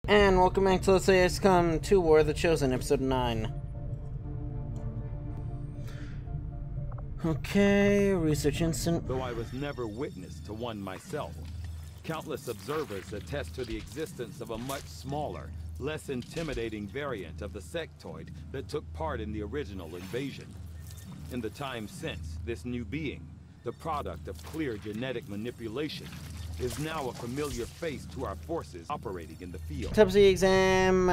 And welcome back to Let's Say XCOM 2 War of the Chosen, Episode 9. Okay, research instant. Though I was never witness to one myself, countless observers attest to the existence of a much smaller, less intimidating variant of the sectoid that took part in the original invasion. In the time since, this new being, the product of clear genetic manipulation, is now a familiar face to our forces operating in the field. Autopsy exam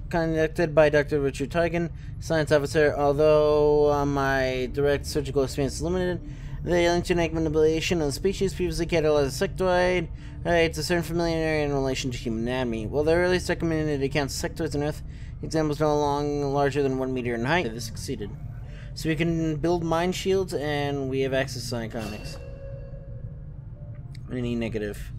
conducted by Dr. Richard Tigan, science officer. Although my direct surgical experience is limited, the alien genetic manipulation of the species previously cataloged as a sectoid it's a certain familiarity in relation to human anatomy. While the earliest documented accounts of sectoids on Earth, examples no longer larger than 1 meter in height. This succeeded. So we can build mind shields, and we have access to iconics. Any negative.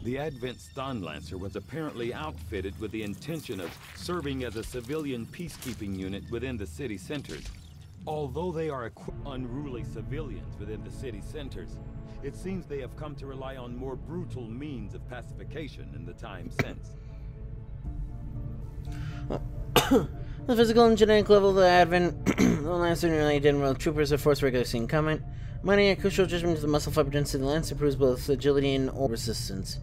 The Advent Stun Lancer was apparently outfitted with the intention of serving as a civilian peacekeeping unit within the city centers. Although they are unruly civilians within the city centers, it seems they have come to rely on more brutal means of pacification in the time since. The physical and genetic level of the Advent the Lancer nearly identical with troopers of Force Regular Scene comment. Mining a crucial judgment to the muscle fiber density of the Lancer proves both agility and resistance.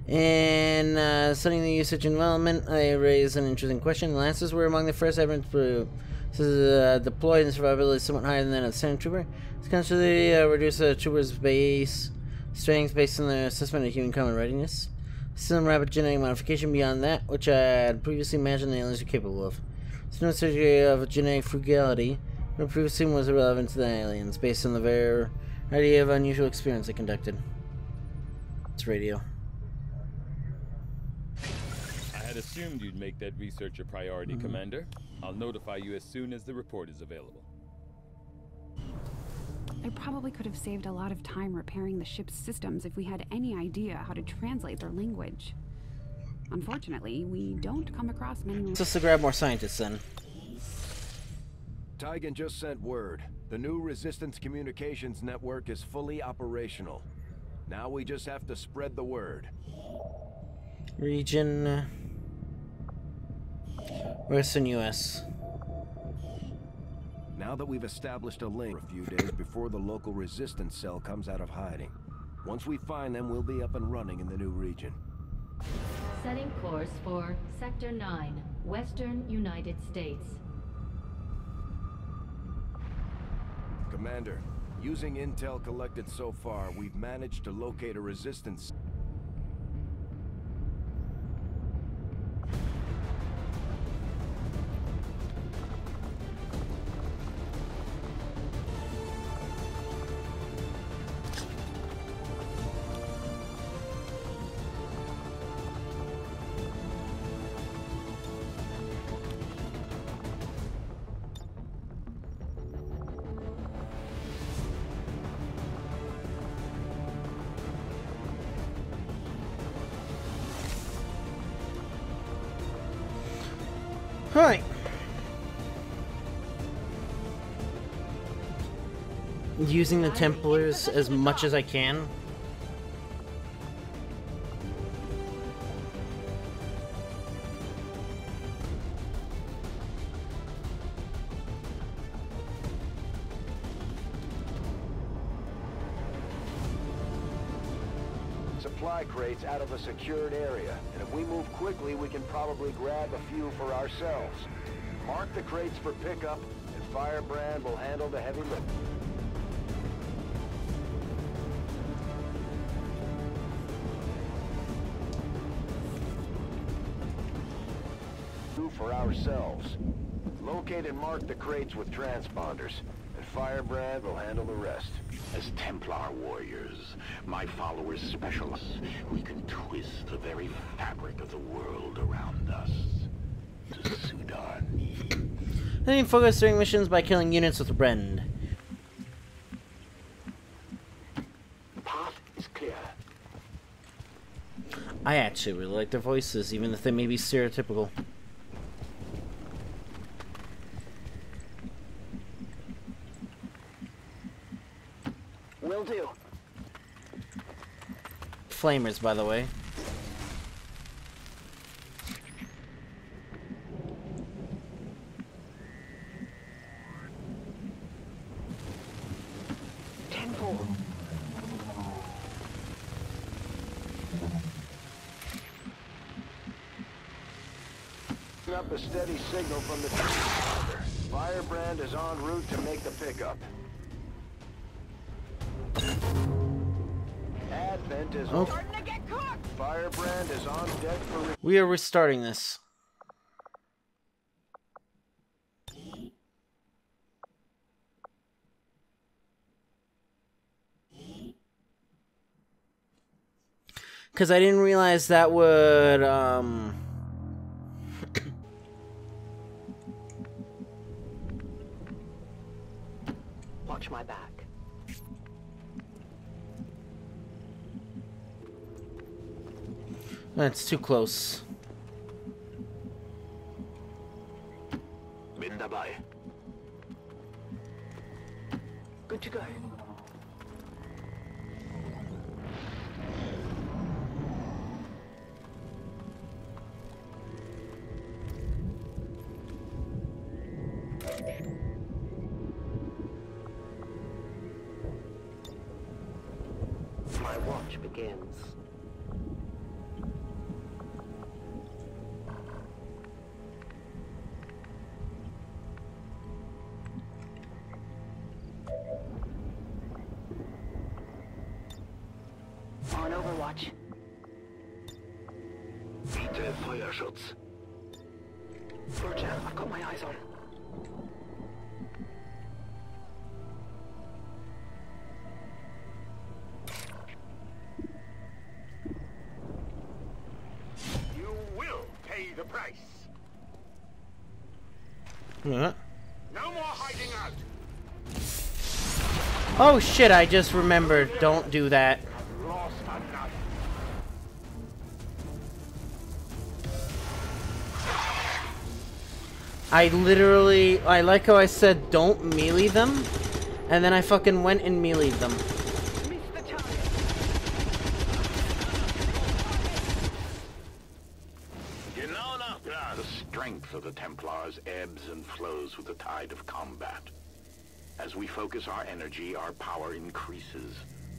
In studying the usage and development, I raise an interesting question. The Lancers were among the first Advent deployed, and survivability is somewhat higher than that of the Standard Trooper. This constantly reduce a trooper's base strength based on their assessment of human combat readiness. Some rapid genetic modification beyond that, which I had previously imagined the aliens were capable of. There's no surgery of genetic frugality, but previously was irrelevant to the aliens, based on the variety of unusual experiments they conducted. It's radio. I had assumed you'd make that research a priority, Commander. I'll notify you as soon as the report is available. I probably could have saved a lot of time repairing the ship's systems if we had any idea how to translate their language. Unfortunately, we don't come across many... Just to grab more scientists then. Tigan just sent word. The new Resistance Communications Network is fully operational. Now we just have to spread the word. Region... Western U.S. Now that we've established a link a few days before the local resistance cell comes out of hiding. Once we find them, we'll be up and running in the new region. Setting course for Sector 9, Western United States. Commander, using intel collected so far, we've managed to locate a resistance. Alright. Using the Templars as much as I can. Supply crates out of a secured area, and if we move quickly, we can probably grab a few for ourselves. Mark the crates for pickup, and Firebrand will handle the heavy lift. For ourselves. Locate and mark the crates with transponders, and Firebrand will handle the rest. As Templar warriors, my followers specialize. We can twist the very fabric of the world around us to suit our needs. Then focus during missions by killing units with Rend. The path is clear. I actually really like their voices, even if they may be stereotypical. Will do. flamers, by the way. Up a steady signal from the transponder. Firebrand is en route to make the pickup. Advent is starting to get cooked. Firebrand is on deck for. We are restarting this. Because I didn't realize that would Watch my back. That's too close. Bin dabei. Good to go. My watch begins. On Overwatch. Bitte Feuerschutz. Roger, I've got my eyes on. You will pay the price. Yeah. No more hiding out. Oh shit, I just remembered. Don't do that. Lost enough. I like how I said don't melee them, and then I fucking went and meleeed them. Miss the target. Genau nach Plan. The strength of the Templars ebbs and flows with the tide of combat. As we focus our energy, our power increases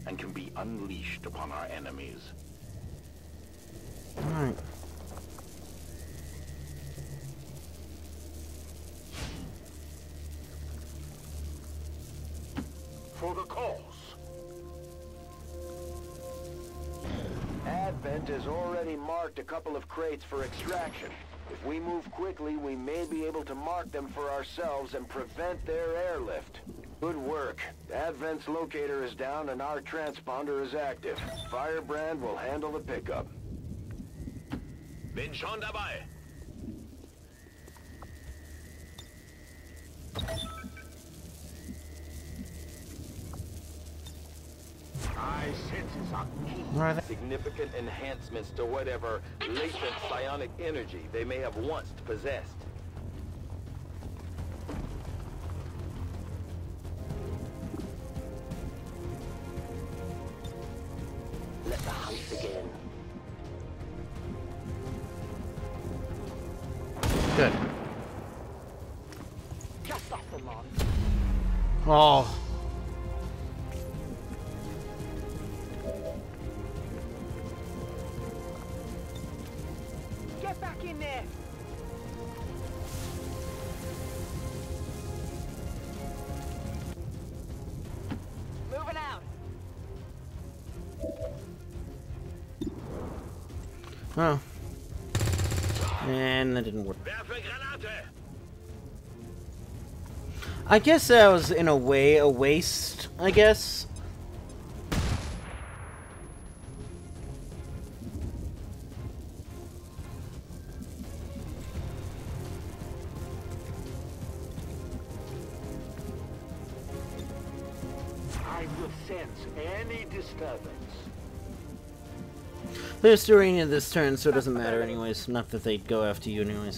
and can be unleashed upon our enemies. Alright. For the cause. Advent has already marked a couple of crates for extraction. If we move quickly, we may be able to mark them for ourselves and prevent their airlift. Good work. Advent's locator is down and our transponder is active. Firebrand will handle the pickup. Bin schon dabei. I sense is on Significant enhancements to whatever latent psionic energy they may have once possessed. Let the hunt begin. Good. Just off the mark. Oh. Get back in there. Moving out. Oh. And that didn't work. Werfe Granate. I guess that was, in a way, a waste, I guess. I will sense any disturbance. They're still reigning this turn, so it doesn't matter anyways. Not that they'd go after you anyways.